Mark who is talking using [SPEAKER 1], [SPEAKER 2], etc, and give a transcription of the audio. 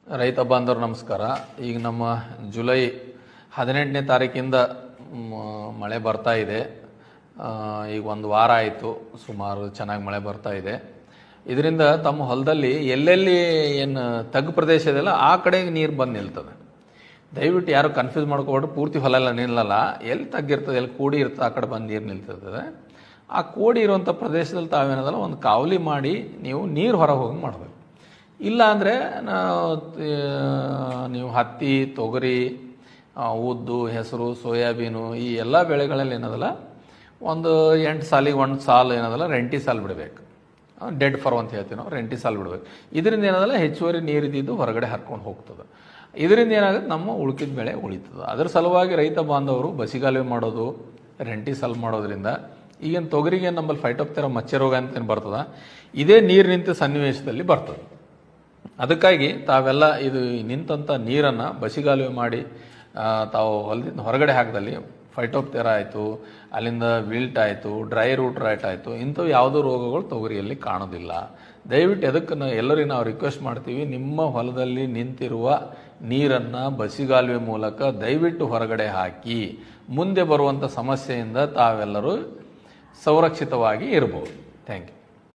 [SPEAKER 1] ರೈತ ಬಾಂಧವರು ನಮಸ್ಕಾರ. ಈಗ ನಮ್ಮ ಜುಲೈ 18ನೇ ತಾರೀಕಿಂದ ಮಳೆ ಬರ್ತಾ ಇದೆ. ಈಗ ಒಂದು ವಾರ ಆಯಿತು, ಸುಮಾರು ಚೆನ್ನಾಗಿ ಮಳೆ ಬರ್ತಾ ಇದೆ. ಇದರಿಂದ ತಮ್ಮ ಹೊಲದಲ್ಲಿ ಎಲ್ಲೆಲ್ಲಿ ಏನು ತಗ್ಗು ಪ್ರದೇಶ ಇದೆಯಲ್ಲ ಆ ಕಡೆಗೆ ನೀರು ಬಂದು ನಿಲ್ತದೆ. ದಯವಿಟ್ಟು ಯಾರು ಕನ್ಫ್ಯೂಸ್ ಮಾಡ್ಕೊಬಿಟ್ಟು ಪೂರ್ತಿ ಹೊಲ ಎಲ್ಲ ನಿಲ್ಲಲ್ಲ, ಎಲ್ಲಿ ತಗ್ಗಿರ್ತದೆ, ಎಲ್ಲಿ ಕೋಡಿ ಇರ್ತದೆ ಆ ಕಡೆ ಬಂದು ನೀರು ನಿಲ್ತಿರ್ತದೆ. ಆ ಕೋಡಿ ಇರುವಂಥ ಪ್ರದೇಶದಲ್ಲಿ ತಾವೇನದಲ್ಲ ಒಂದು ಕಾವಲಿ ಮಾಡಿ ನೀವು ನೀರು ಹೊರಗೆ ಹೋಗಿ ಮಾಡಬೇಕು. ಇಲ್ಲ ಅಂದರೆ ನೀವು ಹತ್ತಿ, ತೊಗರಿ, ಉದ್ದು, ಹೆಸರು, ಸೋಯಾಬೀನು ಈ ಎಲ್ಲ ಬೆಳೆಗಳಲ್ಲಿ ಏನದಲ್ಲ ಒಂದು 8 ಸಾಲಿಗೆ ಒಂದು ಸಾಲು ಏನದಲ್ಲ ರೆಂಟಿ ಸಾಲು ಬಿಡಬೇಕು. ಡೆಡ್ ಫಾರ್ ಅಂತ ಹೇಳ್ತೀವಿ ನಾವು, ರೆಂಟಿ ಸಾಲು ಬಿಡಬೇಕು. ಇದರಿಂದ ಏನದಲ್ಲ ಹೆಚ್ಚುವರಿ ನೀರಿದ್ದು ಹೊರಗಡೆ ಹರ್ಕೊಂಡು ಹೋಗ್ತದೆ. ಇದರಿಂದ ಏನಾಗುತ್ತೆ, ನಮ್ಮ ಉಳ್ಕಿದ ಬೆಳೆ ಉಳಿತದೆ. ಅದರ ಸಲುವಾಗಿ ರೈತ ಬಾಂಧವರು ಬಸಿಗಾಲುವೆ ಮಾಡೋದು, ರೆಂಟಿ ಸಾಲು ಮಾಡೋದ್ರಿಂದ ಈಗೇನು ತೊಗರಿಗೆ ನಮ್ಮಲ್ಲಿ ಫೈಟೋಪ್ತೇರಾ ಮಚ್ಚೆ ರೋಗ ಅಂತೇನು ಬರ್ತದೆ, ಇದೇ ನೀರು ನಿಂತ ಸನ್ನಿವೇಶದಲ್ಲಿ ಬರ್ತದೆ. ಅದಕ್ಕಾಗಿ ತಾವೆಲ್ಲ ಇದು ನಿಂತಂಥ ನೀರನ್ನು ಬಸಿಗಾಲುವೆ ಮಾಡಿ ತಾವು ಹೊಲದಿಂದ ಹೊರಗಡೆ ಹಾಕಿದಲ್ಲಿ ಫೈಟೋಪ್ತೇರಾ ಆಯಿತು, ಅಲ್ಲಿಂದ ವಿಲ್ಟ್ ಆಯಿತು, ಡ್ರೈ ರೂಟ್ ರೈಟ್ ಆಯಿತು, ಇಂಥವು ಯಾವುದೋ ರೋಗಗಳು ತೊಗರಿಯಲ್ಲಿ ಕಾಣೋದಿಲ್ಲ. ದಯವಿಟ್ಟು ಅದಕ್ಕೆ ಎಲ್ಲರಿಗೂ ನಾವು ರಿಕ್ವೆಸ್ಟ್ ಮಾಡ್ತೀವಿ, ನಿಮ್ಮ ಹೊಲದಲ್ಲಿ ನಿಂತಿರುವ ನೀರನ್ನು ಬಸಿಗಾಲುವೆ ಮೂಲಕ ದಯವಿಟ್ಟು ಹೊರಗಡೆ ಹಾಕಿ ಮುಂದೆ ಬರುವಂಥ ಸಮಸ್ಯೆಯಿಂದ ತಾವೆಲ್ಲರೂ ಸಂರಕ್ಷಿತವಾಗಿ ಇರ್ಬೋದು. Thank you.